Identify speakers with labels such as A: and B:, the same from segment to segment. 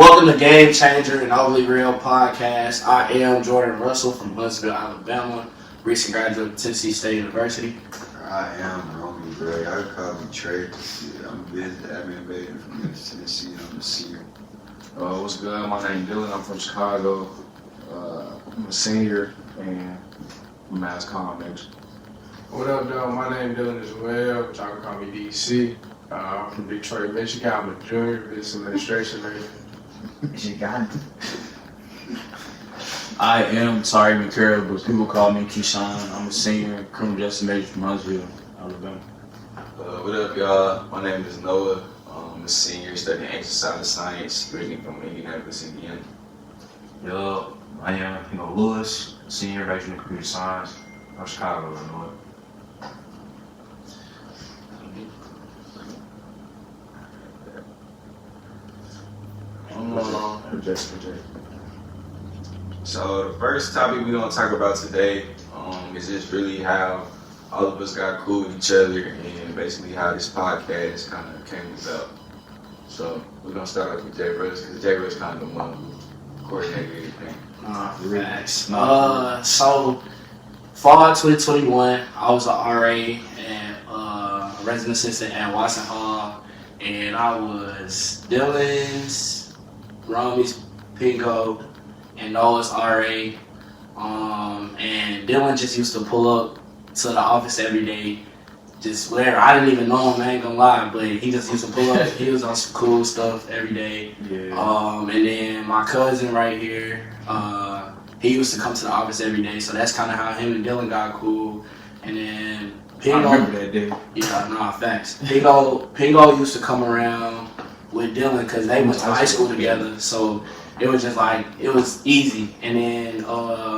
A: Welcome to Game Changer, an overly real podcast. I am Jordan Russell from Huntsville, Alabama, recent graduate of Tennessee State University.
B: I am Romy Gray. I call me Trey. I'm a business administrator from Tennessee. I'm a senior.
C: What's good? My name is Dylan. I'm from Chicago. I'm a senior and I'm a mass comm major.
D: What up, though? My name is Dylan as well, but y'all can call me DC. I'm from Detroit, Michigan. I'm a junior business administration major.
E: I am Tari McCarroll, but people call me Keyshawn. I'm a senior criminal justice major from Huntsville, Alabama.
F: What up, y'all? My name is Noah. I'm a senior studying exercise science, originally from Indianapolis, Indiana.
G: Yo, I am Lewis, senior major in computer science from Chicago, Illinois.
F: So the first topic we're gonna talk about today is just really how all of us got cool with each other and basically how this podcast kind of came about. So we're gonna start off with Jay Russ because Jay Russ kind of the one who coordinated everything.
A: Facts. So fall 2021, I was an RA and a resident assistant at Watson Hall, and I was Dylan's, Romy's, Pingo, and Noah's RA. And Dylan just used to pull up to the office every day, just whatever. I didn't even know him, I ain't gonna lie, but he just used to pull up. He was on some cool stuff every day.
E: Yeah.
A: And then my cousin right here, he used to come to the office every day, so that's kind of how him and Dylan got cool. And then Pingo,
E: I remember that day.
A: yeah, nah, facts. Pingo used to come around with Dylan because they went to high school together, so it was just like, it was easy. And then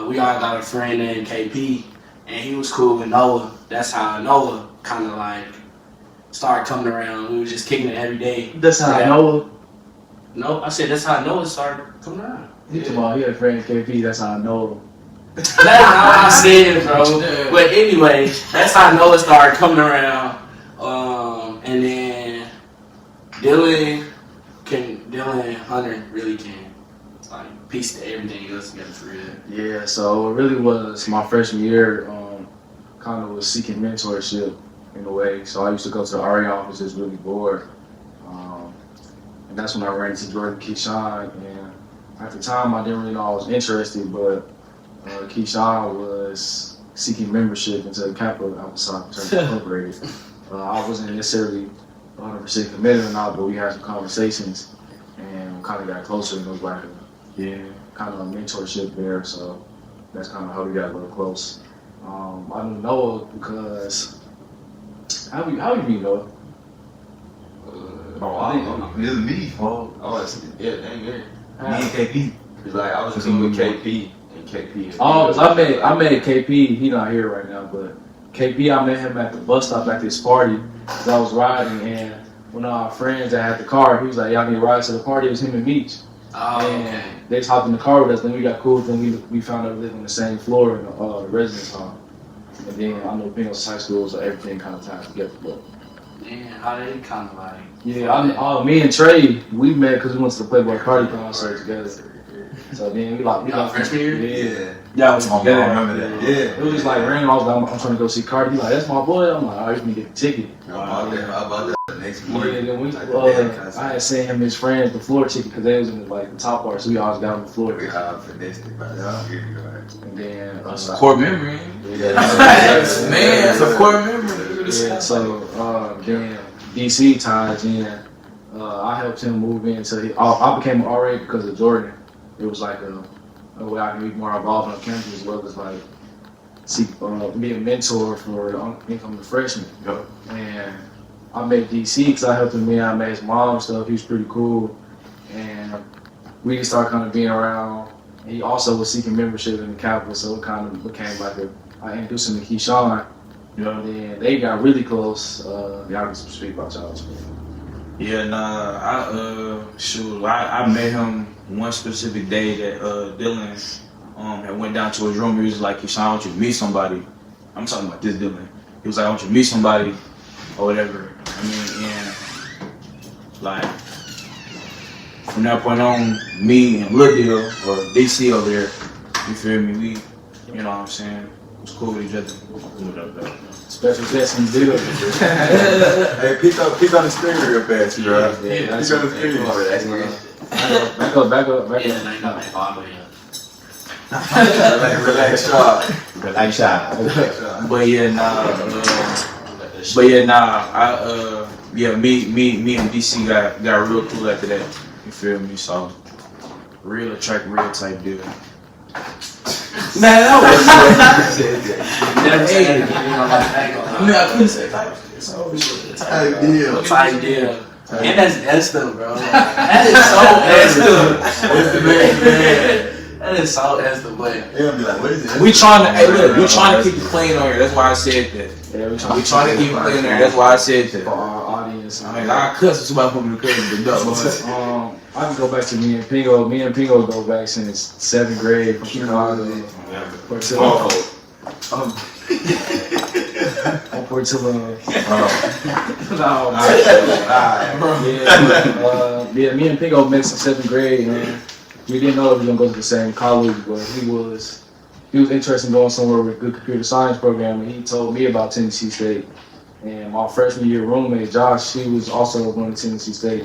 A: we all got a friend named KP, and he was cool with Noah. That's how Noah kind of like started coming around. We was just kicking it every day.
C: That's how I know.
A: No, I said that's how Noah started coming around.
C: He had a friend KP. That's how I know.
A: That's not what I said, bro. But anyway, that's how Noah started coming around. And then Dylan and Hunter really can like piece everything else together for real.
C: Yeah, so it really was my freshman year. Kind of was seeking mentorship in a way. So I used to go to the RA office, just really bored. And that's when I ran into Jordan Keyshawn. And at the time, I didn't really know I was interested, but Keyshawn was seeking membership into the Capital Outside Incorporated. I wasn't necessarily 100% committed or not, but we had some conversations and we kind of got closer, and it was like kind of a mentorship there. So that's kind of how we got a little close. I knew Noah because how you meet Noah?
B: It was me.
F: Yeah, dang it.
G: Me and KP.
F: Cause like I was team with KP and KP.
C: Cause I met KP. He not here right now, but KP, I met him at the bus stop at this party. Cause I was riding, and one of our friends that had the car, he was like, "Y'all need to ride to the party." It was him and Meech. And they just hopped in the car with us. Then we got cool. Then we found out we lived on the same floor in the residence hall. And then I know Pingos High School, so everything kind of tied together. But
A: Man, how they kind of like.
C: me and Trey, we met because we went to the Playboy Cardi concert together. So then we
A: Y'all freshman year?
C: Yeah.
E: Yeah, I was
G: I remember that.
C: Yeah. It was just like random. I was like, I'm trying to go see Cardi. He like, that's my boy. I'm like, all right, you can get the ticket.
B: I bought that the next
C: Yeah,
B: morning.
C: then I had sent him his friends the floor ticket because they was in the top part, so we always got on the floor.
B: We finessed it, but
C: And then
E: That's a core memory.
C: yeah,
E: Man, that's a core memory.
C: yeah, so then DC ties in. I helped him move into. I became an RA because of Jordan. It was like a way I can be more involved on campus as well as like be a mentor for incoming freshmen.
G: Yep.
C: And I met DC because I helped him. I met his mom and stuff. He was pretty cool, and we just started kind of being around. He also was seeking membership in the Capitol, so it kind of became like I introduced him to Keyshawn. And then they got really close. Y'all can speak about y'all.
E: Yeah, I met him one specific day that Dylan had went down to his room. He was like, Keyshawn, I want you to meet somebody. I'm talking about this Dylan. He was like, I want you to meet somebody or whatever. I mean, and like from that point on, me and Lil Deal, or DC over there, you feel me? We, you know what I'm saying? It was cool with each other.
C: Special guest in the deal.
B: Hey, peek on the screen real fast, bro.
A: Yeah,
B: Peek on
C: that's
B: the screen.
F: That's good.
C: Back up.
A: Yeah, ain't got that all the way up.
B: Relax, y'all.
E: Like shot.
B: Relax, y'all.
E: But yeah, me and DC got real cool after that. You feel me? So real attract real type deal.
A: Man, that was
E: Never
A: Hey,
E: say
A: you know,
E: I mean, I couldn't say type. So
B: Type deal.
A: Type deal. And that's Esther, bro. That is so Esther.
B: What's the name?
A: That is so Esther, but
B: They'll be like, what is it?
E: we trying to, hey look, we trying to keep it clean on here. That's why I said that.
C: Yeah,
E: We trying to keep it clean on here. That's why I said
C: for
E: that.
C: our audience.
E: I mean, I cuss somebody from the crazy, but no.
C: I can go back to me and Pingo. Me and Pingo go back since 7th grade from Chicago. Portillo. Portillo. Yeah, me and Pingo met in 7th grade, man. We didn't know that we were gonna go to the same college, but he was interested in going somewhere with a good computer science program, and he told me about Tennessee State. And my freshman year roommate Josh, he was also going to Tennessee State,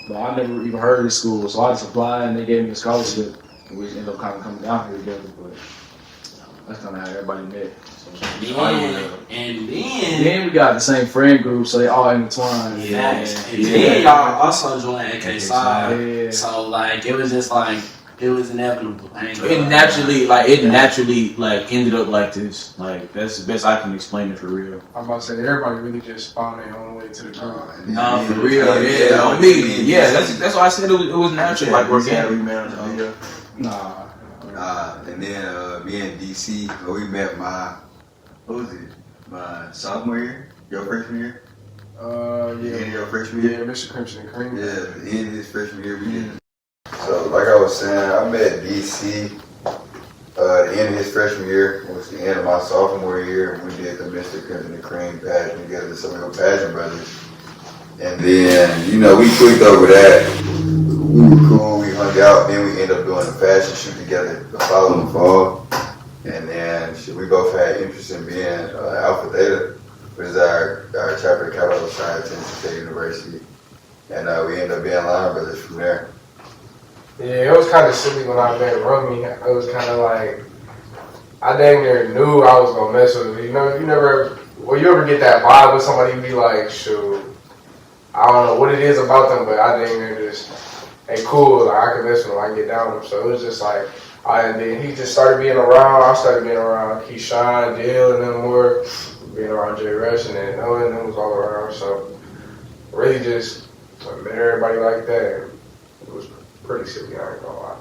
C: but I never even heard of the school, so I just applied and they gave me a scholarship, and we ended up kind of coming down here together. But that's kind of how everybody met.
A: and
C: Then we got the same friend group, so they all intertwined.
A: then y'all also joined AK Side.
C: Yeah.
A: So like it was just like it was inevitable.
E: It naturally ended up like this. Like that's the best I can explain it for real.
D: I'm about to say everybody really just found their own way to the group.
E: Nah, for real, yeah. On me, yeah. That's why I said it was natural, like organic.
C: Nah.
B: And then me and DC, we met my sophomore year, your freshman year?
D: Yeah,
B: Your freshman year?
D: yeah, Mr. Crimson and Cream.
B: Yeah, the end of his freshman year, we did. So, like I was saying, I met DC the end of his freshman year. It was the end of my sophomore year, and we did the Mr. Crimson and Cream pageant together, so we were pageant brothers. And then, we clicked over that. We were cool, we hung out, then we ended up doing a fashion shoot together the following fall. And then we both had interest in being Alpha Theta, which is our chapter of Capitol Science at Tennessee State University. And we ended up being line brothers from there.
D: Yeah, it was kind of silly when I met Rummy. It was kind of like, I dang near knew I was going to mess with him. You ever get that vibe with somebody, you be like, shoot, I don't know what it is about them, but I dang near just, hey, cool, like, I can mess with him, I can get down with him. So it was just like, and then he just started being around, I started being around Keyshawn, Dale, and then more, being around Jay Rush, and then Noah, and them was all around. So really just met everybody like that. It was pretty silly, I ain't gonna lie.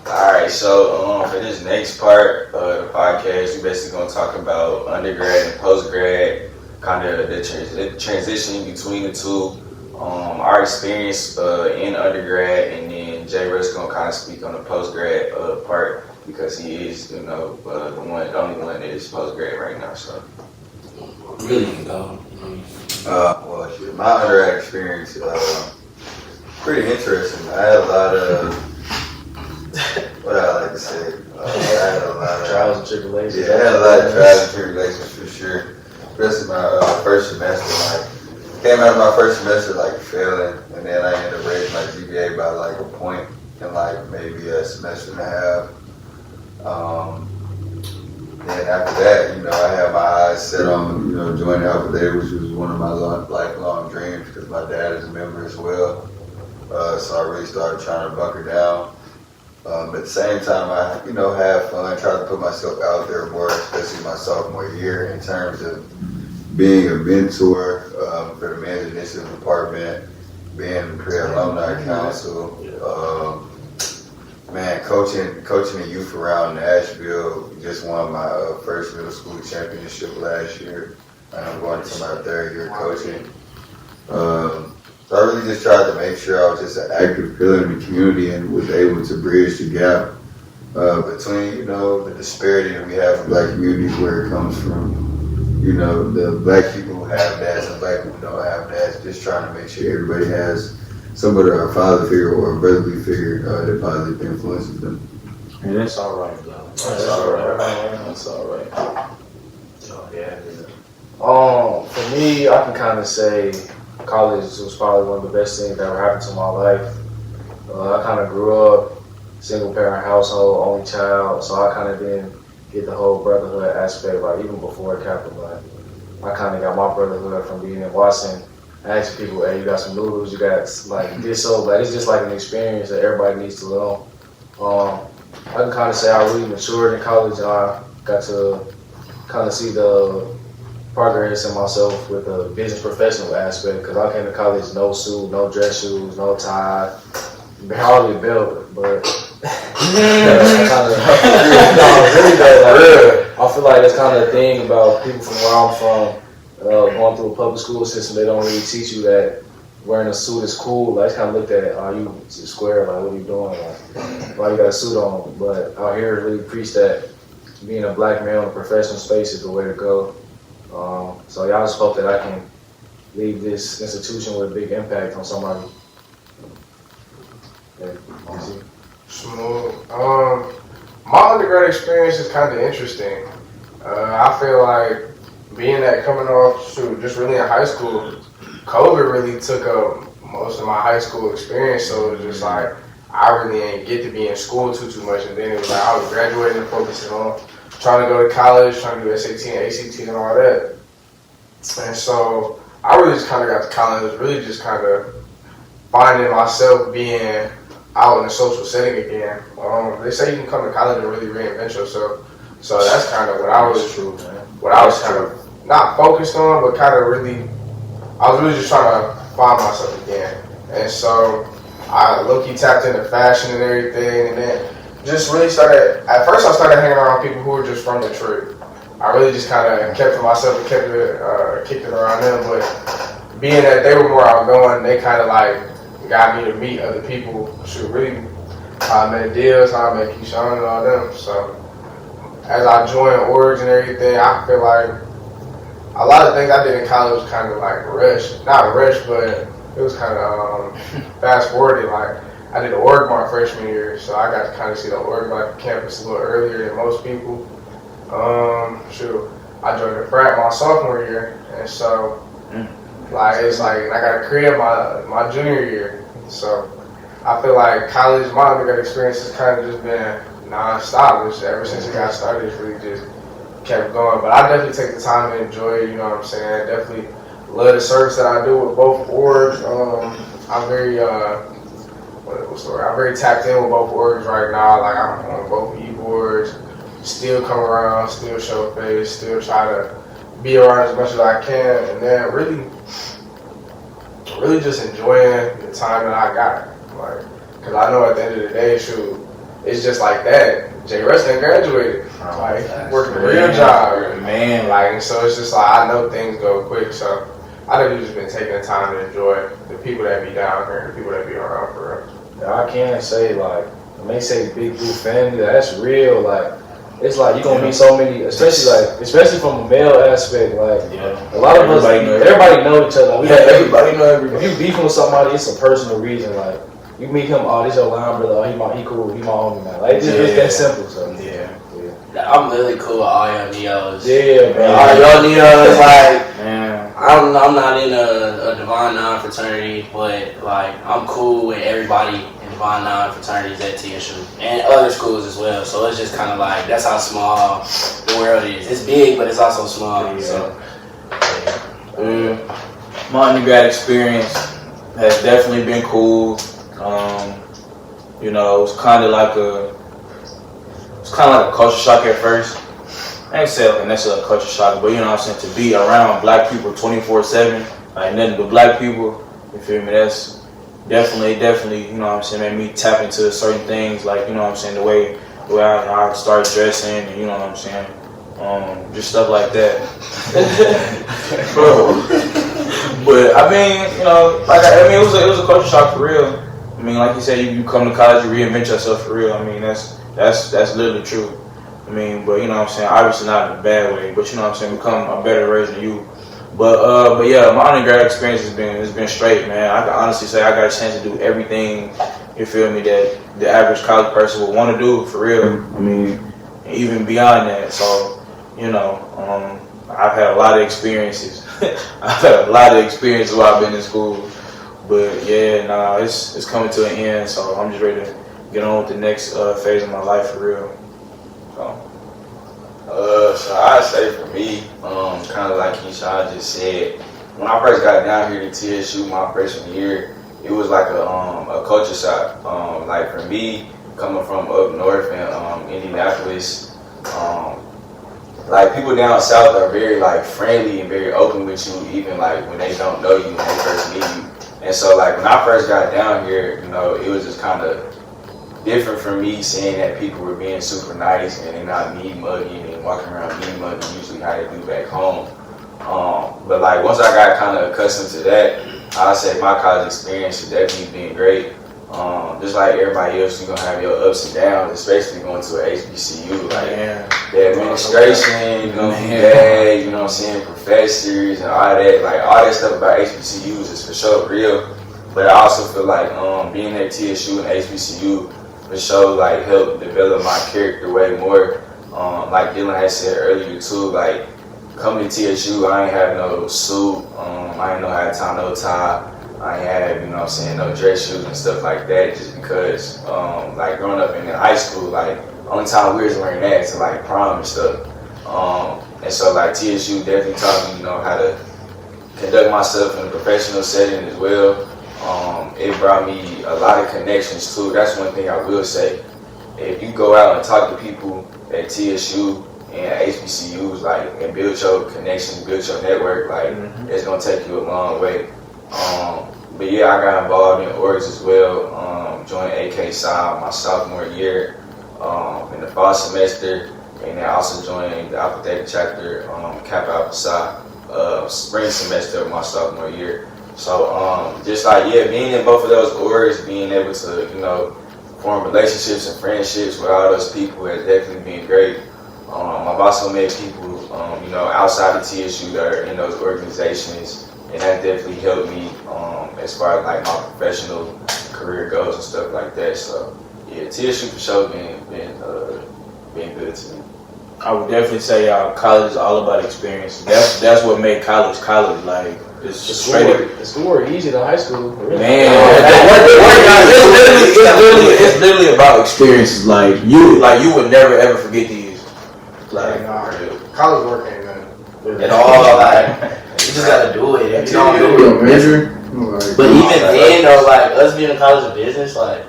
F: Alright, so for this next part of the podcast, we're basically going to talk about undergrad and postgrad, kind of the transition between the two, our experience in undergrad, and then Jay Rush going to kind of speak on the postgrad part because he is, the only one that is postgrad right now. So
A: really can go.
B: My undergrad experience, pretty interesting. I had a lot of, what I like to say, I had a lot of
C: Trials and tribulations.
B: Yeah, I had a lot of trials and tribulations for sure. Especially my first semester, came out of my first semester failing, and then I ended up raising my GPA by a point in maybe a semester and a half. Then after that, I had my eyes set on, joining Alpha Theta, which was one of my lifelong dreams because my dad is a member as well. So I really started trying to bunker down. At the same time, I, have fun, try to put myself out there more, especially my sophomore year in terms of being a mentor for the men's initiative department, being in the pre-alumni council, coaching the youth around Nashville. Just won my first middle school championship last year, and I'm going to my third year coaching. So I really just tried to make sure I was just an active pillar in the community and was able to bridge the gap between, the disparity that we have in black communities, where it comes from, the black people who have dads and black people don't have dads. Just trying to make sure everybody has somebody, a father figure or a brotherly figure that positively influences them.
C: And that's all right, though. That's all right. That's all right.
A: Oh, yeah.
C: For me, I can kind of say college was probably one of the best things that ever happened to my life. I kind of grew up single parent household, only child, so I kind of didn't get the whole brotherhood aspect, like even before Kappa. Like, I kind of got my brotherhood from being in Watson. Asking people, hey, you got some noodles, you got like this, so like it's just like an experience that everybody needs to know. I can kind of say I really matured in college. I got to kind of see the progress in myself with the business professional aspect, because I came to college no suit, no dress shoes, no tie, hardly a belt, but I feel like that's kind of the thing about people from where I'm from. Going through a public school system, they don't really teach you that wearing a suit is cool. Like, it's kind of looked at, are you square? Like, what are you doing? Like, why you got a suit on? But out here, really preach that being a black male in a professional space is the way to go. So y'all just hope that I can leave this institution with a big impact on somebody. Yeah,
D: Smooth. My undergrad experience is kind of interesting. I feel like being that coming off, just really in high school, COVID really took up most of my high school experience. So it was just like, I really ain't get to be in school too much. And then it was like, I was graduating and focusing on trying to go to college, trying to do SAT and ACT and all that. And so I really just kind of got to college. It was really just kind of finding myself being out in a social setting again. They say you can come to college and really reinvent yourself. So that's kind of what I was kind of not focused on, but kind of really, I was really just trying to find myself again. And so I low-key tapped into fashion and everything, and then just really started, at first I started hanging around people who were just from Detroit. I really just kind of kept to myself and kicked it around them, but being that they were more outgoing, they kind of like got me to meet other people. Really, how I met Deals, how I met Keyshawn and all them. So as I joined orgs and everything, I feel like a lot of things I did in college was kind of like rushed. Not rushed, but it was kind of fast forwarded. Like, I did org my freshman year, so I got to kind of see the org life campus a little earlier than most people. I joined the frat my sophomore year, and so like it's like I got a career my junior year. So I feel like college, my undergrad experience has kind of just been non-stop. Which ever since it got started, it's really just kept going. But I definitely take the time to enjoy it. You know what I'm saying? I definitely love the service that I do with both orgs. I'm very I'm very tapped in with both orgs right now. Like, I'm on both e-boards. Still come around, still show face, still try to be around as much as I can, and then really just enjoying the time that I got. Like, cause I know at the end of the day, it's just like that. Jay Rustin graduated, working a real job,
E: man.
D: Like, and so it's just like I know things go quick, so I think we've just been taking the time to enjoy the people that be down here, and the people that be around for us.
C: I can say, like, when they say Big Blue family, that's real. Like, it's like you're gonna meet so many, especially from a male aspect. Like, a lot of us, everybody know each other.
E: Everybody know everybody.
C: If you beefing with somebody, it's a personal reason. Like, you meet him, oh, this your line brother, oh, he cool, he my homie now. Like, it's just that simple. So
A: I'm really cool with all y'all neos.
C: Yeah, bro.
A: All y'all neos, like,
C: man.
A: I'm not in a Divine Nine fraternity, but like I'm cool with everybody in Divine Nine fraternities at TSU and other schools as well. So it's just kind of like that's how small the world is. It's big, but it's also small.
C: Yeah.
A: So
E: My undergrad experience has definitely been cool. You know, it's kind of like a culture shock at first. I ain't saying necessarily a culture shock, but you know what I'm saying, to be around black people 24/7, like nothing but black people, you feel me? That's definitely, you know what I'm saying, made me tap into certain things, like, you know what I'm saying, the way I started dressing, and you know what I'm saying, just stuff like that. But I mean, you know, like it was a culture shock for real. I mean, like you said, you come to college, you reinvent yourself for real. I mean, that's literally true. I mean, but you know what I'm saying, obviously not in a bad way, but you know what I'm saying, become a better version of you. But yeah, my undergrad experience has been straight, man. I can honestly say I got a chance to do everything, you feel me, that the average college person would want to do, for real. I mean, even beyond that. So, you know, I've had a lot of experiences. I've had a lot of experiences while I've been in school. But yeah, nah, it's coming to an end, so I'm just ready to get on with the next phase of my life, for real.
F: So I'd say for me, kind of like Keyshawn just said, when I first got down here to TSU my freshman year, it was like a culture shock. Like for me, coming from up north in Indianapolis, like people down south are very like friendly and very open with you, even like when they don't know you, when they first meet you. And so like when I first got down here, you know, it was just kind of different for me seeing that people were being super nice and they not meat mugging and walking around meat mugging, usually how they do back home. But like once I got kind of accustomed to that, I'd say my college experience has definitely been great. Just like everybody else, you're gonna have your ups and downs, especially going to an HBCU. Like the administration, gonna be bad, you know what I'm saying, professors and all that. Like all that stuff about HBCUs is for sure real. But I also feel like being at TSU and HBCU for sure like helped develop my character way more. Like Dylan had said earlier too, like coming to TSU, I ain't have no suit, I ain't know how to tie no tie, I ain't have, you know what I'm saying, no dress shoes and stuff like that, just because like growing up in high school, like only time we was wearing that to like prom and stuff. And so like TSU definitely taught me, you know, how to conduct myself in a professional setting as well. It brought me a lot of connections too. That's one thing I will say. If you go out and talk to people at TSU and HBCUs, like, and build your connections, build your network, like, it's gonna take you a long way. But yeah, I got involved in orgs as well. Joined AK Psi my sophomore year in the fall semester, and then also joined the Alpha Theta chapter, Kappa Alpha Psi, spring semester of my sophomore year. So just like, yeah, being in both of those orgs, being able to, you know, form relationships and friendships with all those people has definitely been great. I've also met people, you know, outside of TSU that are in those organizations, and that definitely helped me as far as like my professional career goes and stuff like that. So yeah, TSU for sure been good to me.
E: I would definitely say college is all about experience. That's what made college. Like it's straight up.
D: It's more easy than high school. Really.
E: Man, it's literally about experiences. Like you would never ever forget these. Like
D: college work ain't nothing
A: at all. Like you just gotta do it. If you don't do it,
C: Major.
A: but even then, though, like us being in college of business, like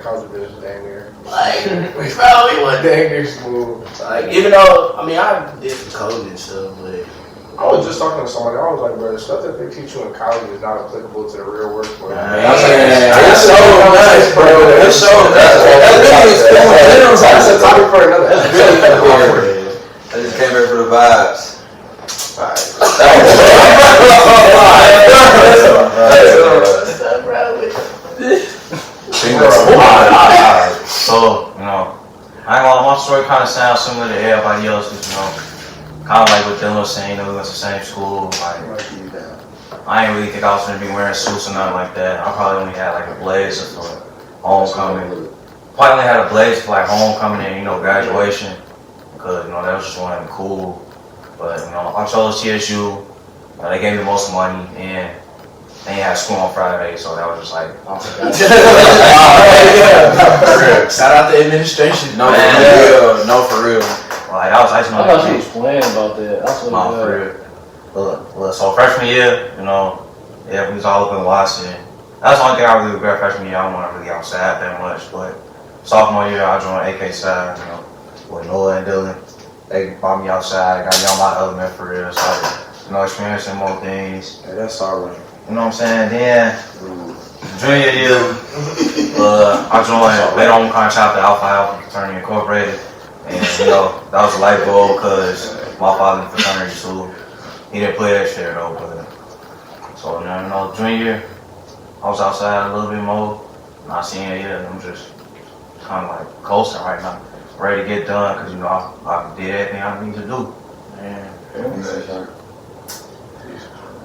D: college business damn near.
A: Like, bro, we went
D: Dang near smooth.
A: like, even though, I mean, I did some coding and stuff, but
D: I was just talking to somebody. I was like, bro, the stuff that they teach you in college is not applicable to the real workforce.
E: That's so nice, bro. That's so nice.
D: That's a topic for another.
B: I just came here for the vibes.
G: So, you know, I ain't gonna lie, my story kind of sounds similar to everybody else's, you know. Kind of like what Dylan was saying, we went to the same school. Like, I ain't really think I was gonna be wearing suits or nothing like that. I probably only had like a blazer for homecoming. Probably only had a blazer for like homecoming and, you know, graduation. Because, you know, that was just one of them cool. But, you know, I chose TSU. They gave me the most money and they ain't had school on Friday, so that was just like,
A: shout out to administration.
E: No, for real.
G: Like, I just know
C: I thought she was playing about that. That's what
G: no, for real. Look, so freshman year, you know, yeah, we was all up in Washington. That's the only thing I really regret freshman year. I don't want to really outside that much, but sophomore year, I joined AK Psi, you know, with Noah and Dylan. They brought me outside, got me on my element for real, so, you know, experiencing more things.
E: Yeah, that's all right.
G: You know what I'm saying? Then, junior year, I joined later on kind of chapter Alpha Fraternity Incorporated. And, you know, that was a life goal because my father in fraternity too. He didn't play that shit though, but. So, you know, junior year, I was outside a little bit more. Not senior year, I'm just kind of like coasting right now. Ready to get done because, you know, I did everything I need to do.
E: Man,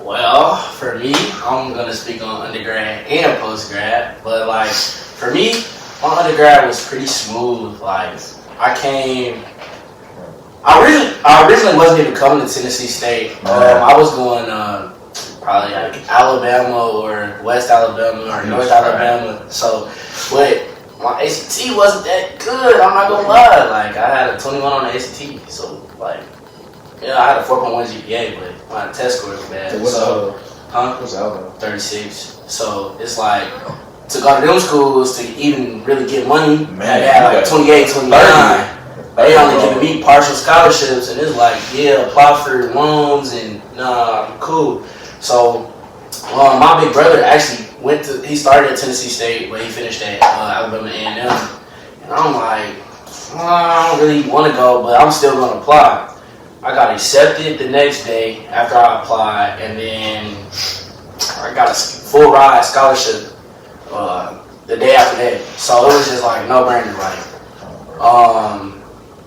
A: Well, for me, I'm gonna speak on undergrad and postgrad, but like for me, my undergrad was pretty smooth. Like I originally wasn't even coming to Tennessee State. I was going probably like Alabama or West Alabama or North Alabama. So, but my ACT wasn't that good. I'm not gonna lie. Like I had a 21 on the ACT, so like. Yeah, I had a 4.1 GPA, but my test score was bad.
C: What's
A: so,
C: What's out
A: 36. So it's like to go to them schools to even really get money.
E: Man,
A: they had like 28, 29. They only giving me partial scholarships, and it's like, yeah, apply for loans and nah, cool. So my big brother actually he started at Tennessee State, but he finished at Alabama A&M. And I'm like, I don't really want to go, but I'm still going to apply. I got accepted the next day after I applied, and then I got a full ride scholarship the day after that. So it was just like no brainer. Like,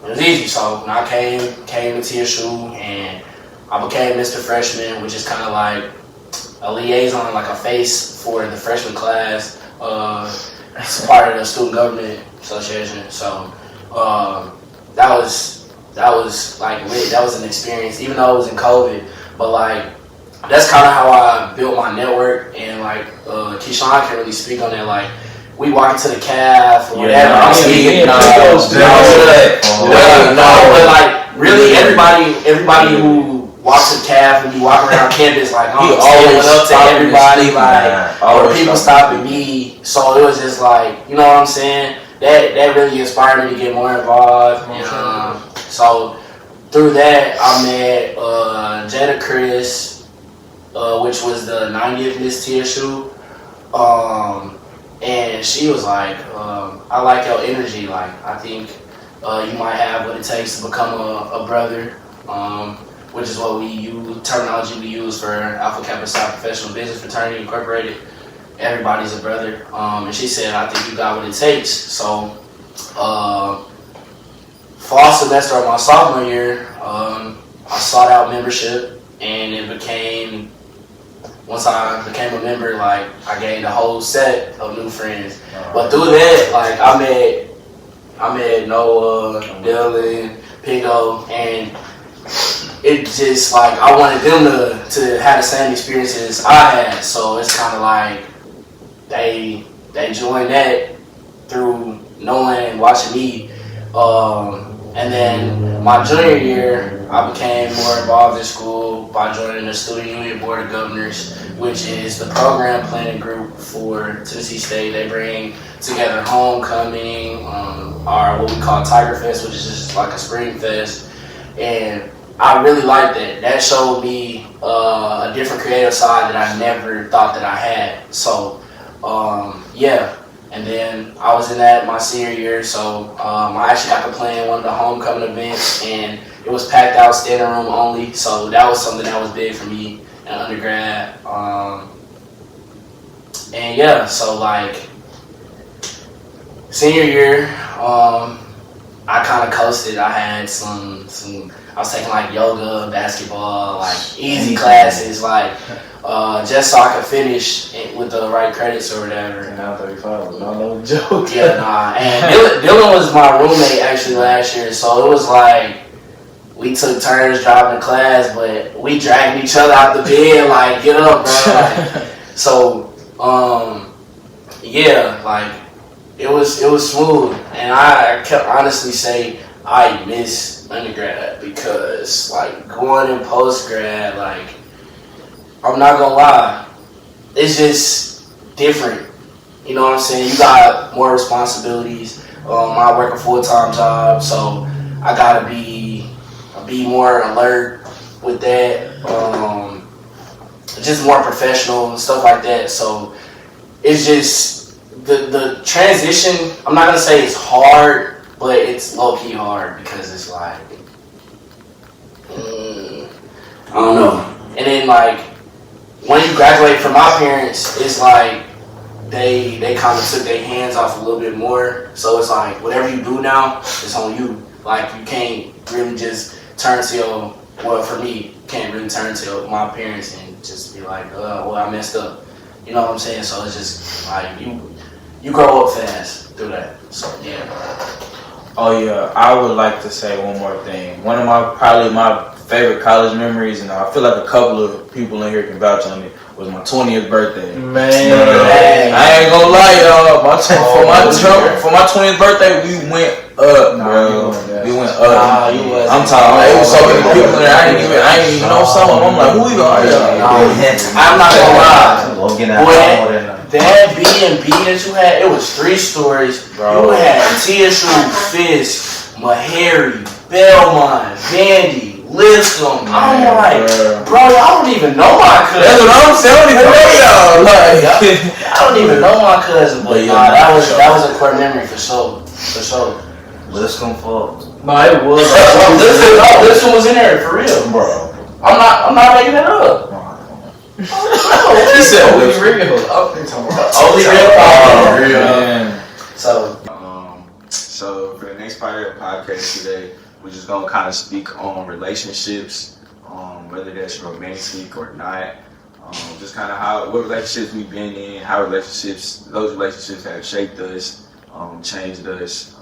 A: it was easy. So when I came to TSU, and I became Mr. Freshman, which is kind of like a liaison, like a face for the freshman class. It's part of the Student Government Association. So that was like lit. That was an experience, even though it was in COVID. But like, that's kind of how I built my network. And like, Keyshawn can really speak on that. Like, we walk into the caf or whatever. I'm speaking. But like, really, everybody who walks the caf and you walk around campus, like, I'm always up to everybody. Like, or people stopping me. So it was just like, you know what I'm saying? That really inspired me to get more involved. And, so through that, I met Jada Chris, which was the 90th Miss TSU. And she was like, I like your energy. Like, I think you might have what it takes to become a brother, which is what terminology we use for Alpha Kappa Psi Professional Business Fraternity Incorporated. Everybody's a brother. And she said, I think you got what it takes. So, fall semester of my sophomore year, I sought out membership, and it became, once I became a member, like, I gained a whole set of new friends. But through that, like, I met Noah, Dylan, Pingo, and it just, like, I wanted them to have the same experiences I had. So it's kind of like they joined that through knowing and watching me. And then my junior year, I became more involved in school by joining the Student Union Board of Governors, which is the program planning group for Tennessee State. They bring together homecoming, or what we call Tiger Fest, which is just like a spring fest. And I really liked that. That showed me a different creative side that I never thought that I had. So, yeah. And then I was in that my senior year, so I actually got to play in one of the homecoming events, and it was packed out, standing room only. So that was something that was big for me in undergrad. And yeah, so like senior year, I kind of coasted. I had some. I was taking like yoga, basketball, like easy classes, like just so I could finish with the right credits or whatever.
C: And now 35 was not no joke.
A: Yeah, nah. And Dylan was my roommate actually last year, so it was like we took turns driving to class, but we dragged each other out the bed, like, get up, bro. Like, so, yeah, like it was smooth, and I can honestly say I miss undergrad because like going in postgrad, like I'm not gonna lie, it's just different. You know what I'm saying? You got more responsibilities. I work a full-time job, so I gotta be more alert with that. Just more professional and stuff like that. So it's just the transition. I'm not gonna say it's hard, but it's low-key hard because it's like I don't know. And then like when you graduate from my parents, it's like they kind of took their hands off a little bit more. So it's like whatever you do now, it's on you. Like you can't really just turn to your, well for me, can't really turn to my parents and just be like, well, I messed up. You know what I'm saying? So it's just like you grow up fast through that. So yeah.
E: Oh yeah, I would like to say one more thing. One of my favorite college memories, and I feel like a couple of people in here can vouch on it, was my 20th birthday.
C: Man,
E: I ain't gonna lie, y'all. For my 20th birthday, we went up, bro. We went up. I'm talking. It was so many people there. I ain't even know some of them. I'm like, who you are, y'all?
A: I'm not gonna lie.
G: We'll get
A: Boy,
G: that.
A: that B&B that you had, it was 3 stories.
E: Bro.
A: You had TSU, Fisk, Meharry, Belmont, Vandy, Lipscomb. I'm like, bro, y'all don't even know my cousin.
E: That's what I'm saying. Y'all. Like,
A: I don't even know my cousin, but nah, that was a core memory for sure. For sure.
G: Lipscomb Falls.
C: no, it was.
A: This one was in there for real,
G: Bro.
A: I'm not making it up.
E: He said,
C: Only real.
A: Only real.
E: man.
A: So
F: So for the next part of the podcast today, we're just gonna kind of speak on relationships, whether that's romantic or not. Just kind of what relationships we've been in, how those relationships have shaped us, changed us,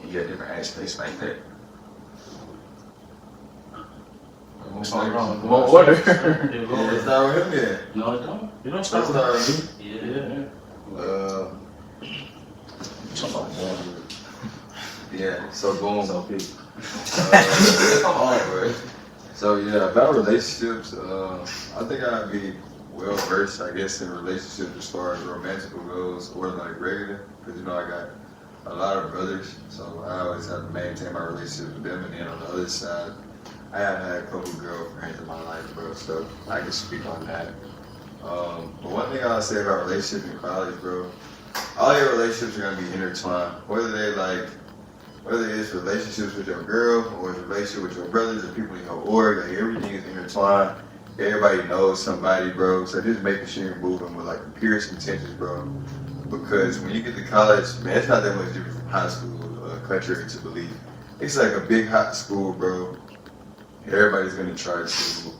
F: yeah, different aspects like that.
C: What order?
B: Let's start with him then.
A: no, it don't.
C: You don't
B: Let's
C: start
B: start
C: with
B: with
C: me.
B: yeah. So boom.
C: So big.
B: Come on, bro. So yeah, about relationships, I think I'd be well versed, I guess, in relationships as far as romantical goes or like regular, because you know I got a lot of brothers, so I always have to maintain my relationship with them. And then on the other side, I have had a couple girlfriends in my life, bro, so I can speak on that. But one thing I'll say about relationships in college, bro, all your relationships are gonna be intertwined, whether it's relationships with your girl or it's a relationship with your brothers or people in your org, like everything is intertwined. Everybody knows somebody, bro. So just making sure you're moving with like the purest intentions, bro. Because when you get to college, man, it's not that much different from high school, contrary to belief. It's like a big hot school, bro. Everybody's gonna try to,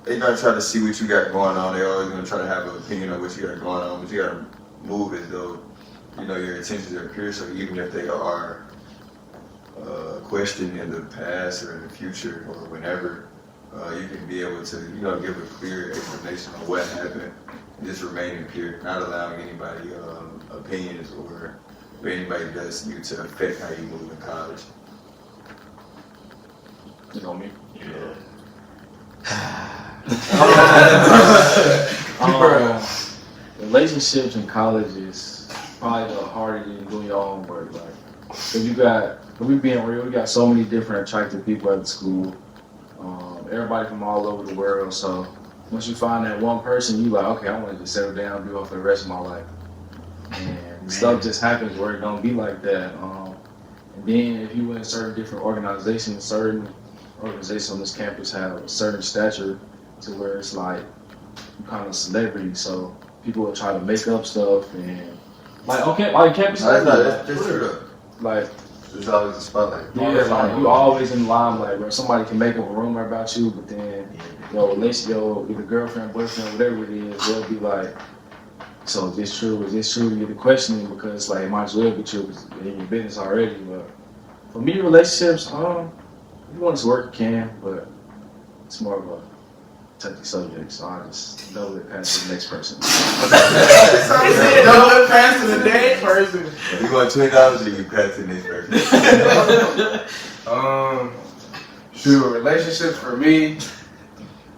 B: they're gonna try to see what you got going on. They're always gonna try to have an opinion on what you got going on, but you gotta move as though, you know, your intentions are pure. So even if they are questioned in the past or in the future or whenever, you can be able to, you know, give a clear explanation of what happened and just remaining pure, not allowing anybody opinions or what anybody does to you to affect how you move in college.
C: You know me. Relationships in college is probably the harder than doing your own work. Like, if we being real, we got so many different attractive people at the school. Everybody from all over the world. So once you find that one person, you like, okay, I want to just settle down, and be off for the rest of my life. And stuff just happens where it don't be like that. And then if you in certain different organizations on this campus have a certain stature to where it's like you kind of celebrity, so people will try to make up stuff and like campus.
B: That's true though.
C: Like
B: there's always a spotlight.
C: yeah, like you always in the limelight where somebody can make up a rumor about you, but then your relationship with a girlfriend, boyfriend, whatever it is, they'll be like, so is this true? Is this true? You get the questioning because like it might as well be true because it's in your business already. But for me, relationships, you want to work, you can, but it's more of a touchy subject, so I just double it past to the next person.
A: Double it past to the next person.
B: You want $20 or you pass to the next person?
D: Shoot, relationships for me,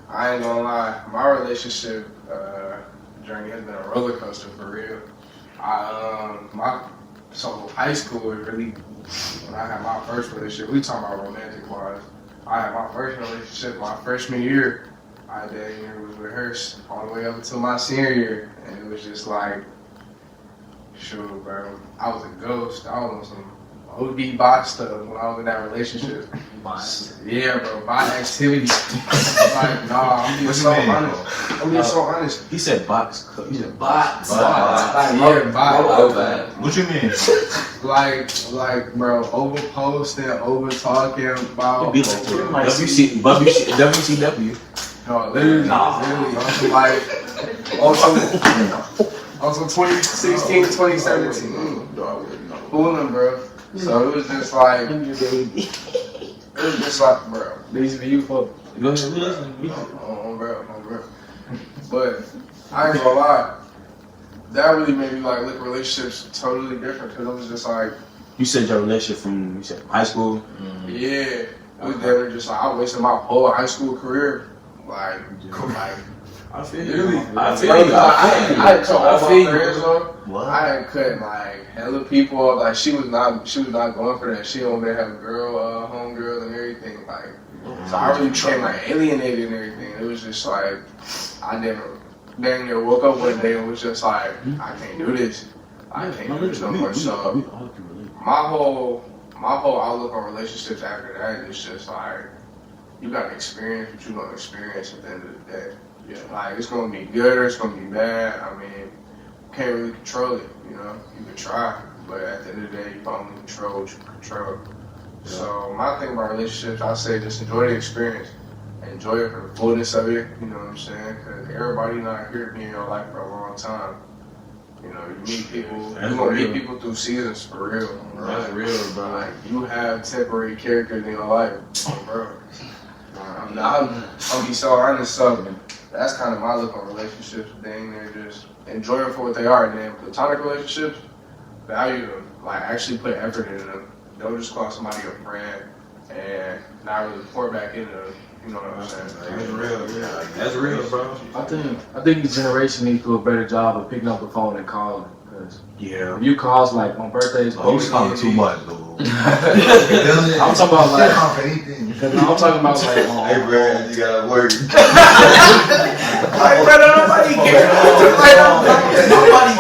D: I ain't gonna lie, my relationship journey has been a roller coaster for real. So high school is really when I had my first relationship. We talking about romantic wise. I had my first relationship my freshman year. I was with her all the way up until my senior year, and it was just like, shoot, bro, I was a ghost. I was on some OD bot stuff when I was in that relationship. Yeah, bro, bot activities. Like, nah, I'm being so honest.
E: He said box.
A: He said bots.
D: Yeah, bot.
G: What you mean?
D: Like, bro, over posting, over talking about.
E: WCW.
D: No, literally, literally, on some 2016, 2017. Fooling, bro. So it was just like, bro.
C: These of you for
E: Go ahead, listen.
D: Bro. But I ain't gonna lie, that really made me like look at relationships totally different because it was just like,
E: You said your relationship from high school.
D: yeah, it was never just like I wasted my whole high school career, like
E: I feel
D: Really?
E: you. I feel you.
D: I had cut all my
E: feel
D: friends off.
G: What?
D: I had cut like hella people off. Like she was not going for that. She only to have a girl, home girl and everything. Like so I really became like alienated and everything. It was just like I never dang near woke up one day and was just like I can't do this. I can't do this no more. So my whole outlook on relationships after that is just like you gotta experience what you're gonna experience at the end of the day. Yeah, like it's gonna be good or it's gonna be bad. I mean, you can't really control it. You know, you can try, but at the end of the day, you can only control what you can control. So my thing about relationships, I say just enjoy the experience, enjoy it for the fullness of it. You know what I'm saying? Because everybody not here to be in your life for a long time. You know, you meet people.
E: That's
D: You gonna
E: real.
D: meet people through seasons for real.
E: That's real, bro.
D: Like you have temporary characters in your life, bro. I'll be so honest. So that's kind of my look on relationships. Dang, they're just enjoy them for what they are. And then platonic relationships, value them. Like actually put effort into them. Don't just call somebody a friend and not really pour back into them. You know what I'm saying?
E: That's real. Yeah. That's real, bro.
C: I think the generation needs to do a better job of picking up the phone and calling. Cause
E: Yeah.
C: if you calls like on birthdays,
H: Oh, you calling too much, dude.
C: I'm talking about like,
H: for anything.
C: I'm talking about like,
B: Hey, bro, you gotta work.
E: Like, brother, nobody cares.
H: Nobody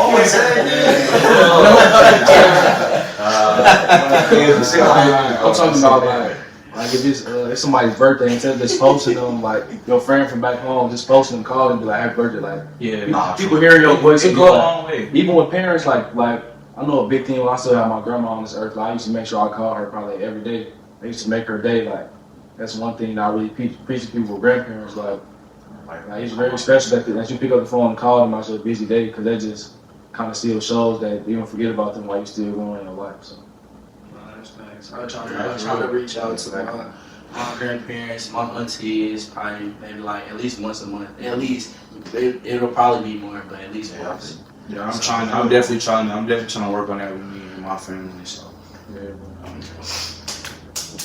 H: can say
C: I'm talking about like if it's somebody's birthday, instead of just posting them like your friend from back home, just posting them, call them, be like happy birthday, like
E: Yeah.
C: people hearing your voice.
E: It
C: and
E: go
C: be
E: a
C: like,
E: long way.
C: even with parents, like I know a big thing when I still have my grandma on this earth. Like, I used to make sure I call her probably every day. I used to make her day. Like that's one thing that I really preach to people with grandparents. Like it's very special that you pick up the phone and call them after a busy day because that just kind of still shows that you don't forget about them while you still going in your life. So.
A: That's nice. I was trying to reach out to my grandparents, my aunties, probably maybe like at least once a month. At least it'll probably be more, but at least once.
E: Yeah, I'm definitely trying to work on that with me and my family. So.
C: Yeah.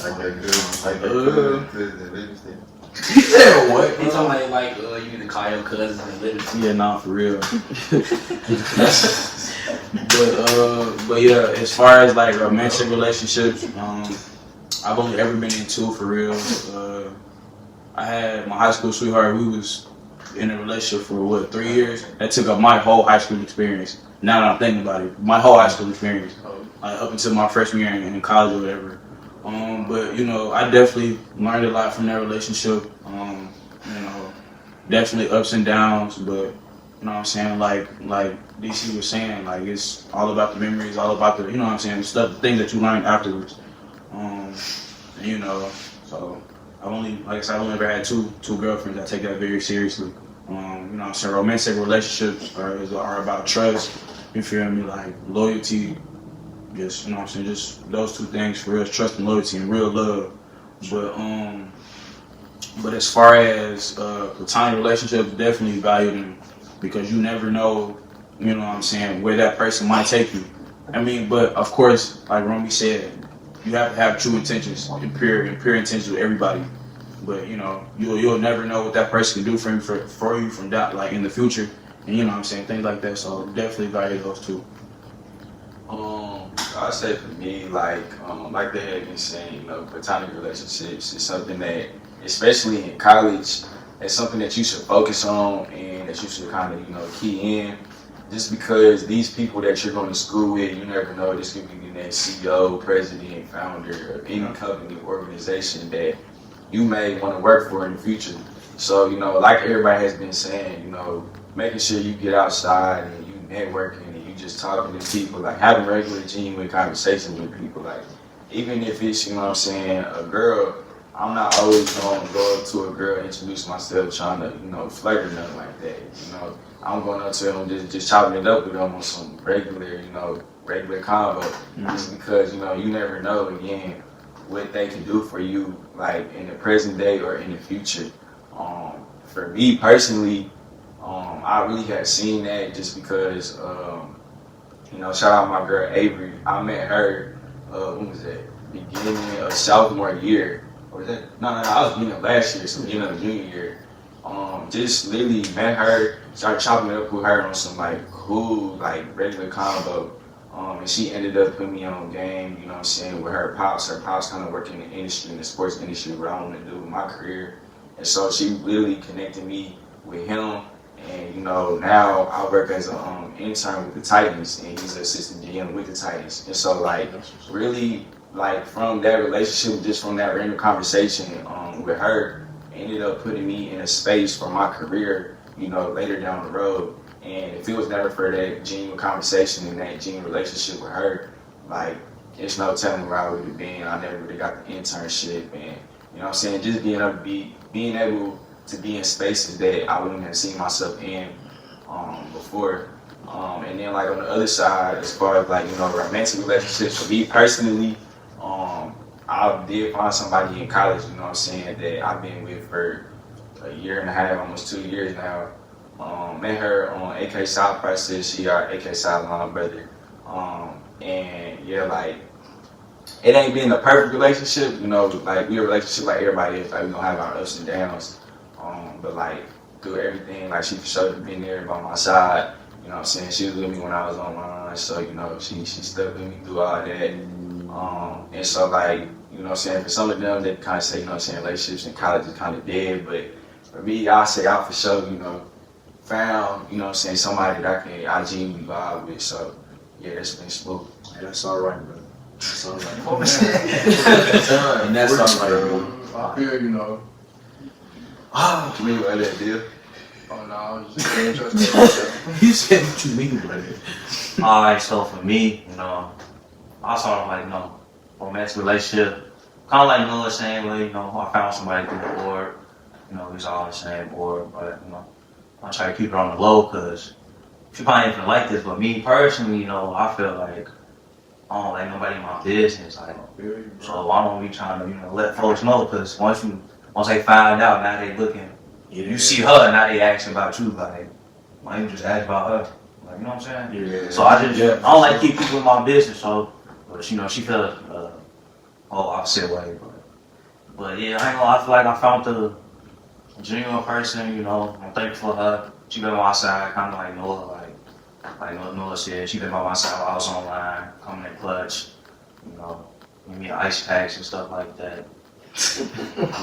B: Like that good.
E: Yeah, what?
A: He's talking like you need to call your cousins and live.
E: Yeah, nah, for real. but yeah, as far as like romantic relationships, I've only ever been in two for real. I had my high school sweetheart. We was in a relationship for 3 years. That took up my whole high school experience. Now that I'm thinking about it, my whole high school experience, like up until my freshman year in college or whatever. But you know, I definitely learned a lot from that relationship. You know, definitely ups and downs, but you know what I'm saying, like DC was saying, like it's all about the memories, all about the, you know what I'm saying, the things that you learn afterwards. And, you know, so I've only ever had two girlfriends. I take that very seriously. You know what I'm saying, romantic relationships are about trust, you feel me, like loyalty, just, you know what I'm saying, just those two things for real, trust and loyalty and real love. But as far as platonic relationships, definitely value them because you never know, you know what I'm saying, where that person might take you. I mean, but of course, like Romy said, you have to have true intentions and pure intentions with everybody. But you know, you'll never know what that person can do for you from that, like in the future, and you know what I'm saying, things like that. So definitely value those two.
F: I say for me, like they had been saying, you know, platonic relationships is something that, especially in college, it's something that you should focus on and that you should kind of, you know, key in. Just because these people that you're going to school with, you never know, this could be the next CEO, president, founder of any company, organization that you may want to work for in the future. So, you know, like everybody has been saying, you know, making sure you get outside and you networking and you just talking to people, like having regular, genuine conversations with people. Like, even if it's, you know what I'm saying, a girl I'm not always gonna go up to a girl, introduce myself, trying to, flirt or nothing like that. I'm going up to them, just chopping it up with them on some regular, regular convo. Just because, you never know, again, what they can do for you, like in the present day or in the future. For me personally, I really had seen that just because, shout out my girl Avery. I met her, when was that? Beginning of sophomore year. Or was that? No, I was beginning of last year, so beginning of junior year. Just literally met her, started chopping it up with her on some like cool, like regular combo. And she ended up putting me on game, you know what I'm saying, with her pops. Her pops kind of working in the industry, in the sports industry, what I want to do with my career. And so she literally connected me with him. And, now I work as an intern with the Titans, and he's an assistant GM with the Titans. And so, like, really, like, from that relationship, just from that random conversation with her, ended up putting me in a space for my career, later down the road. And if it was never for that genuine conversation and that genuine relationship with her, like, there's no telling where I would have been. I never really got the internship, and you know what I'm saying, just being able to be in spaces that I wouldn't have seen myself in before. And then like on the other side, as far as like, romantic relationships, for me personally, I did find somebody in college, you know what I'm saying, that I've been with for a year and a half, almost 2 years now. Met her on AK South process. She our AK South line brother. And yeah, like, it ain't been a perfect relationship, like we a relationship like everybody is, like we gonna have our ups and downs. But like through everything, like she for sure been there by my side, you know what I'm saying? She was with me when I was online, so she stuck with me through all that. And so like, you know what I'm saying, for some of them they kinda say, relationships in college is kinda dead, but for me, I say I for sure, found, somebody that I genuinely vibe with. So yeah, it's been smooth.
C: Yeah, that's all right, bro. That's all right.
F: And that's all right, bro.
C: I feel,
F: You mean what that deal?
C: Oh no, I was just interested in myself.
H: You said what you mean, brother.
G: Alright, so for me, I sort of like, romantic relationship. Kind of like Noah saying, I found somebody through the board. He's all on the same board, but, I try to keep it on the low because she probably ain't gonna like this, but me personally, I feel like I don't like nobody in my business. Like, so I don't be trying to, let folks know because once they find out, now they looking. You see her, now they asking about you. Like, why you just ask about her? Like, you know what I'm saying?
F: Yeah.
G: So I don't like keep people in my business. So, but she felt opposite way. But yeah, I ain't gonna. I feel like I found the genuine person. I'm thankful for her. She been by my side, kind of like Noah. Like Noah said, she been by my side while I was online, coming in clutch. Give me ice packs and stuff like that.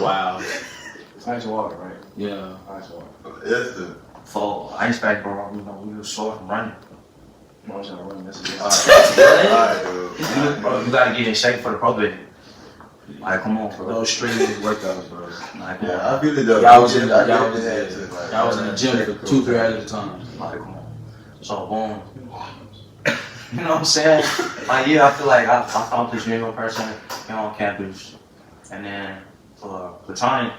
A: Wow.
C: It's ice water, right?
A: Yeah.
C: Ice water.
B: It's the
G: For ice pack, bro, we was sore from running.
C: March out running, that's a good
B: alright, dude.
G: Bro, you gotta get in shape for the pro bid. Like, come on, bro.
A: Those strenuous workouts, bro.
G: Like, come
B: Yeah,
G: on.
B: I feel it though.
A: Y'all was in
B: I
A: the gym for 2-3 hours at a time.
G: Like, come on. So, boom. You know what I'm saying? Like, yeah, I feel like I found this genuine person on campus. And then for platonic,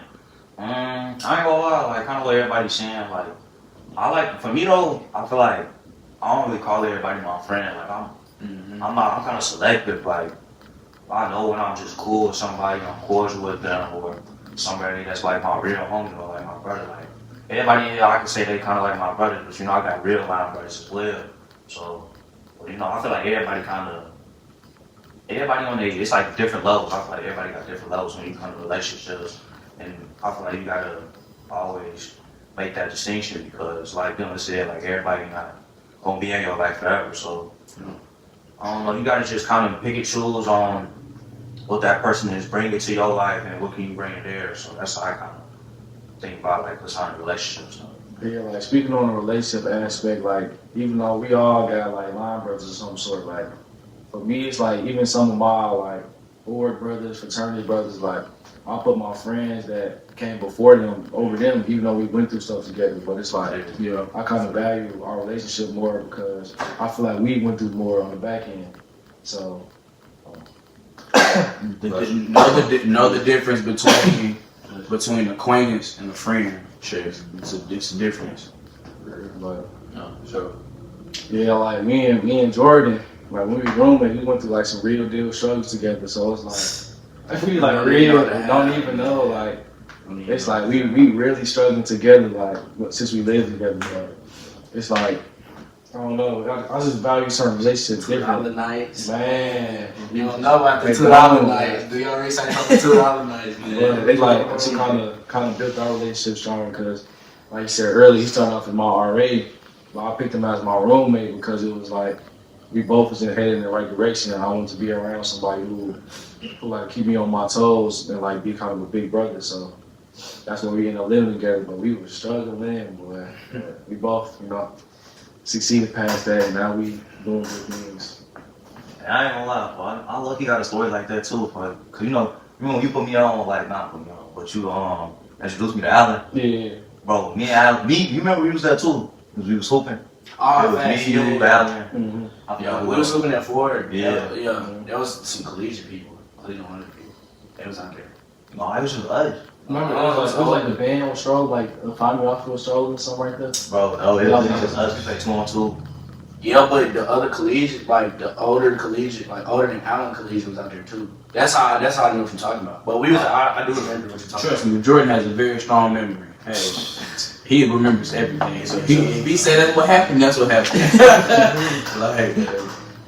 G: I ain't gonna lie, like, kind of what everybody's saying. Like, for me though, I feel like I don't really call everybody my friend. Like, I'm kind of selective. Like, I know when I'm just cool with somebody, I'm cordial with them, or somebody that's like my real homie or like my brother. Like, everybody, I can say they kind of like my brother, but I got real line brothers as well. So, I feel like everybody on there, it's like different levels. I feel like everybody got different levels when you come to relationships. And I feel like you gotta always make that distinction because, like Dylan said, like everybody not gonna be in your life forever. So, I don't know, you gotta just kind of pick and choose on what that person is bringing to your life and what can you bring to theirs. So that's how I kind of think about like platonic relationships.
C: Yeah, like speaking on the relationship aspect, like even though we all got like line brothers of some sort, like for me it's like even some of my like board brothers, fraternity brothers, like I put my friends that came before them over them, even though we went through stuff together. But it's like, I kind of value our relationship more because I feel like we went through more on the back end. So
E: know the difference between acquaintance and a friend. It's a difference.
C: But
E: No, so
C: yeah, like me and Jordan, like when we roommates, we went through like some real deal struggles together. So it's like we like real don't even know like it's like we really struggling together like since we lived together. But it's like I don't know. I just value certain relationships different.
A: $2 nights.
C: Man,
A: You don't know about the
C: Hey,
A: $2 nights. Do your research on the $2 nights, man.
C: but they like she kind of built our relationship strong because, like you said earlier, he started off as my RA, but I picked him as my roommate because it was like we both was headed in the right direction, and I wanted to be around somebody who like keep me on my toes and like be kind of a big brother. So that's when we ended up living together. But we were struggling, boy. But we both, succeeded past that, and now we doing good things.
G: I ain't gonna lie, bro. I lucky got a story like that too, but cause when you put me on, like not put me on, but you introduced me to Allen,
C: Yeah.
G: bro. Me and Allen, you remember we was there too, cause we was hooping.
A: Oh,
G: It was
A: thanks.
G: me, you, Allen.
C: Mm-hmm.
G: I forgot
A: Yeah,
G: who
A: we
G: else.
A: was looking at Ford.
G: Yeah.
A: Yeah. There was some collegiate people. Collegiate people. They was out there.
G: No, it was just us,
C: Remember, it was like the band on stroll, like the Find Me Off stroll or something like that.
G: bro. No, it was just us. We played 2-on-2.
A: Yeah, but the other collegiate, like the older collegiate, like older than Allen collegiate was out there too. That's how I knew what you're talking about. But we was, I do remember what you're talking
E: trust me, Jordan has a very strong memory. Hey, he remembers everything. So if he said that's what happened, that's what happened. Like,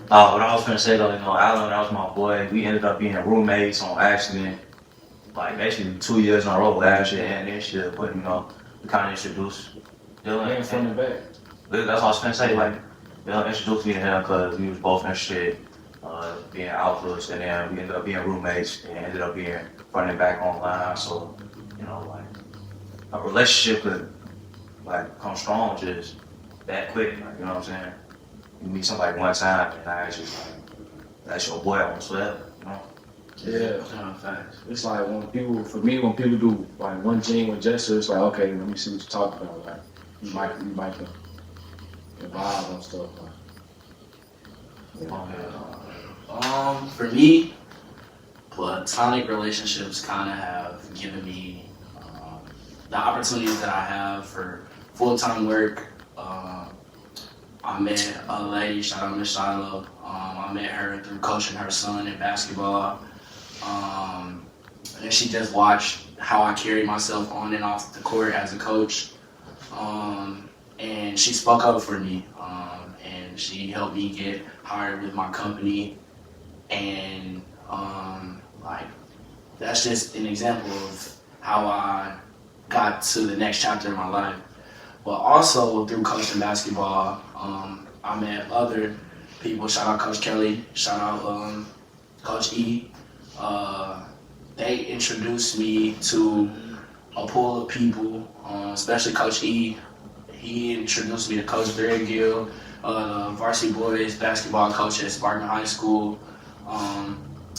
G: What I was gonna say though, Allen, that was my boy. We ended up being roommates on accident, like basically 2 years in a row last year and this year. But we kind of introduced Dylan.
C: And from the back.
G: That's what I was gonna say. Like, Dylan introduced me to him because we was both interested being outputs, and then we ended up being roommates and ended up being running back online. So, like a relationship could like come strong just that quick. Like, you know what I'm saying? You meet somebody one time, and now it's just like that's your boy on forever.
C: Yeah.
A: about. Facts.
C: It's like when people do like one genuine gesture, it's like, okay, let me see what you're talking about. Like, you might can vibe on stuff. Like,
A: For me, platonic relationships kind of have given me the opportunities that I have for full-time work. I met a lady, shout out Miss Shiloh. I met her through coaching her son in basketball. And she just watched how I carried myself on and off the court as a coach. And she spoke up for me. And she helped me get hired with my company. And that's just an example of how I got to the next chapter in my life. But also through coaching basketball, I met other people. Shout out Coach Kelly. Shout out Coach E. They introduced me to a pool of people, especially Coach E. He introduced me to Coach Threadgill, varsity boys basketball coach at Spartan High School.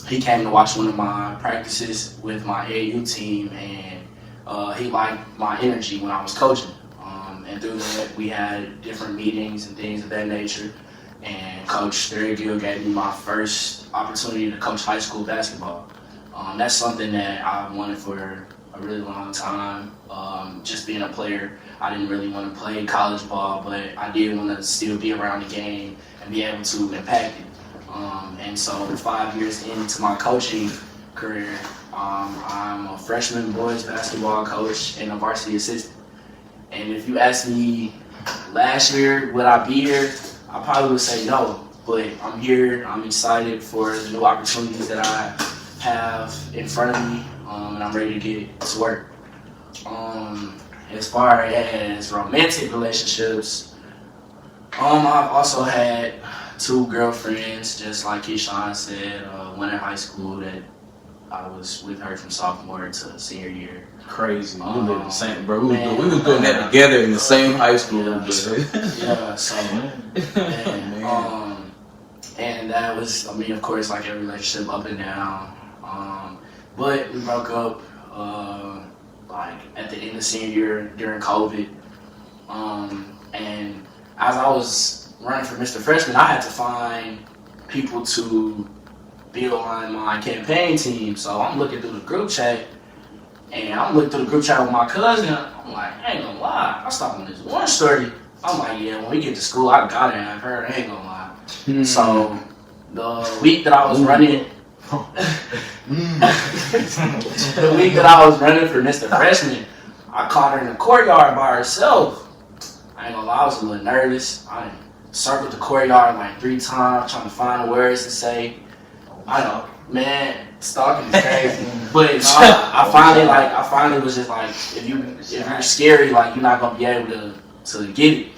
A: He came to watch one of my practices with my AAU team, and he liked my energy when I was coaching. And through that, we had different meetings and things of that nature. And Coach Threadgill gave me my first opportunity to coach high school basketball. That's something that I wanted for a really long time. Just being a player, I didn't really want to play college ball, but I did want to still be around the game and be able to impact it. And so 5 years into my coaching career, I'm a freshman boys basketball coach and a varsity assistant. And if you asked me last year, would I be here? I probably would say no, but I'm here. I'm excited for the new opportunities that I have in front of me, and I'm ready to get to work. As far as romantic relationships, I've also had 2 girlfriends, just like Keyshawn said. One in high school that I was with her from sophomore to senior year.
E: crazy. We live the same, bro. We was doing that together in the same high school.
A: Yeah, so and that was, of course, like every relationship, up and down. But we broke up like at the end of senior year during COVID. And as I was running for Mr. Freshman, I had to find people to be on my campaign team. So I'm looking through the group chat, and I'm looking through the group chat with my cousin. I'm like, I ain't gonna lie, I stopped on this one story. I'm like, yeah, when we get to school, I gotta have her. I ain't gonna lie. So the week that I was running, the week that I was running for Mr. Freshman, I caught her in the courtyard by herself. I ain't gonna lie, I was a little nervous. I circled the courtyard like 3 times trying to find the words to say. I know, man, stalking is crazy. But I finally was just like, if you're scary, like you're not gonna be able to get it.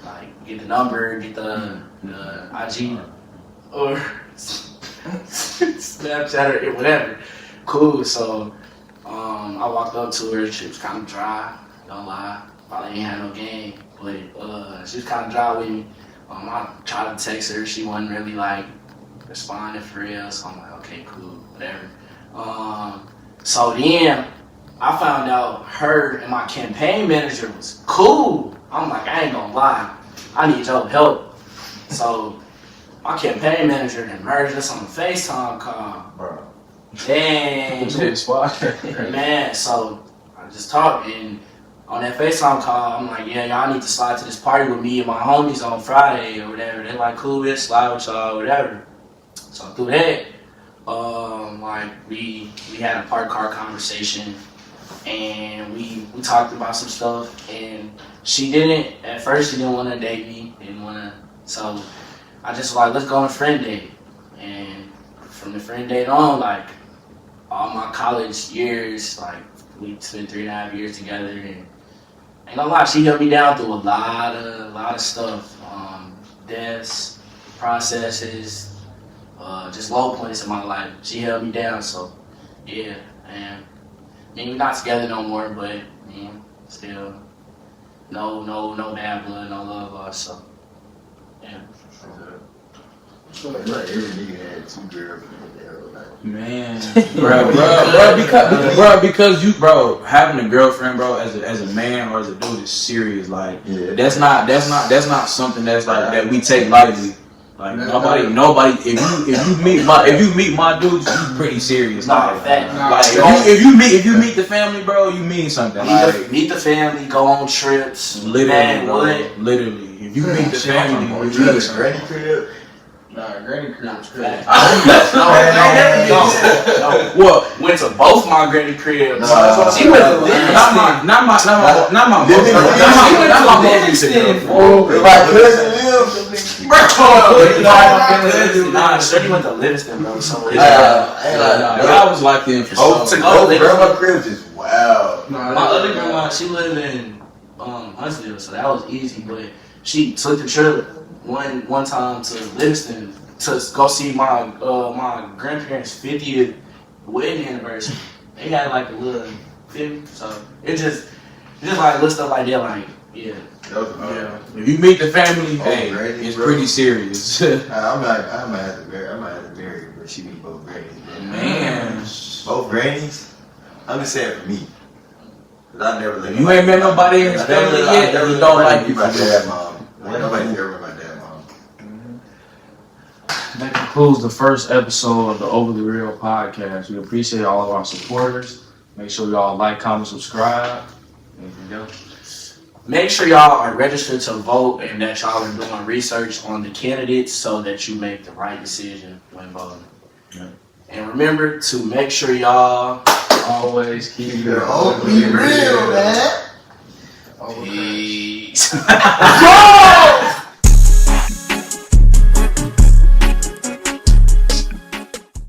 A: Like get the number, get the IG or Snapchat or whatever. Cool. So I walked up to her. She was kind of dry. Don't lie. Probably ain't had no game, but she was kind of dry with me. I tried to text her. She wasn't really like responding for real. So I'm like, okay, cool, whatever. So then I found out her and my campaign manager was cool. I'm like, I ain't gonna lie, I need your help. So my campaign manager then merged us on the FaceTime call.
H: Bro.
A: Dang, man. So I just talked, and on that FaceTime call, I'm like, yeah, y'all need to slide to this party with me and my homies on Friday or whatever. They're like, cool, we'll slide with y'all, whatever. So through that, like we had a parked car conversation, and we talked about some stuff, and at first she didn't want to date me, so I just was like, let's go on a friend date. And from the friend date on, like all my college years, like we spent 3.5 years together, and ain't gonna lie, she held me down through a lot of stuff, deaths, processes, just low points in my life. She held me down, so yeah, and we're not together no more, but still no bad blood, no love lost, so yeah.
H: I feel like every nigga had 2 girlfriends there. Like,
E: Man, because you, having a girlfriend, as a man or as a dude is serious. Like,
H: yeah.
E: that's not something that's like that we take lightly. Like nobody. If you meet my dudes, you pretty serious.
A: Nah,
E: Like,
A: fact.
E: if you meet the family, bro, you mean something. Like,
A: Meet the family, go on trips.
E: literally,
A: man,
E: bro,
A: what?
E: literally. If you meet the family, you
H: you
E: mean
H: had a
E: something.
H: granny crib?
D: Nah, granny crib was crazy.
A: No.
E: What?
A: Went to both my granny cribs.
H: Nah.
A: She went to Livingston.
E: Not my
H: Livingston. My cousin lives.
A: Nah, Shirley went to Livingston, bro. So
E: I was like them for
H: Oh,
E: so
H: grandma cribs is wild.
A: my other grandma, she lived in Huntsville, so that was easy. But she took the trip one time to Livingston to go see my grandparents' 50th wedding anniversary. They had like a little 50, so it just like little stuff like that, like yeah.
E: If you meet the family, hey,
H: granny,
E: it's
H: bro.
E: pretty serious.
H: I might have to marry her, but she be both grannies. Bro.
E: Man,
H: Both grannies? I'm just saying for me. Cause I never let
E: you ain't met nobody in his family yet, and you don't like you.
H: my dad, mom. Nobody's ever met my dad, mom.
C: That concludes the first episode of the Over the Real podcast. We appreciate all of our supporters. Make sure y'all like, comment, subscribe. Anything else?
A: Make sure y'all are registered to vote and that y'all are doing research on the candidates so that you make the right decision when voting.
C: Yeah.
A: And remember to make sure y'all
C: Always keep your
H: Be real, man.
A: peace.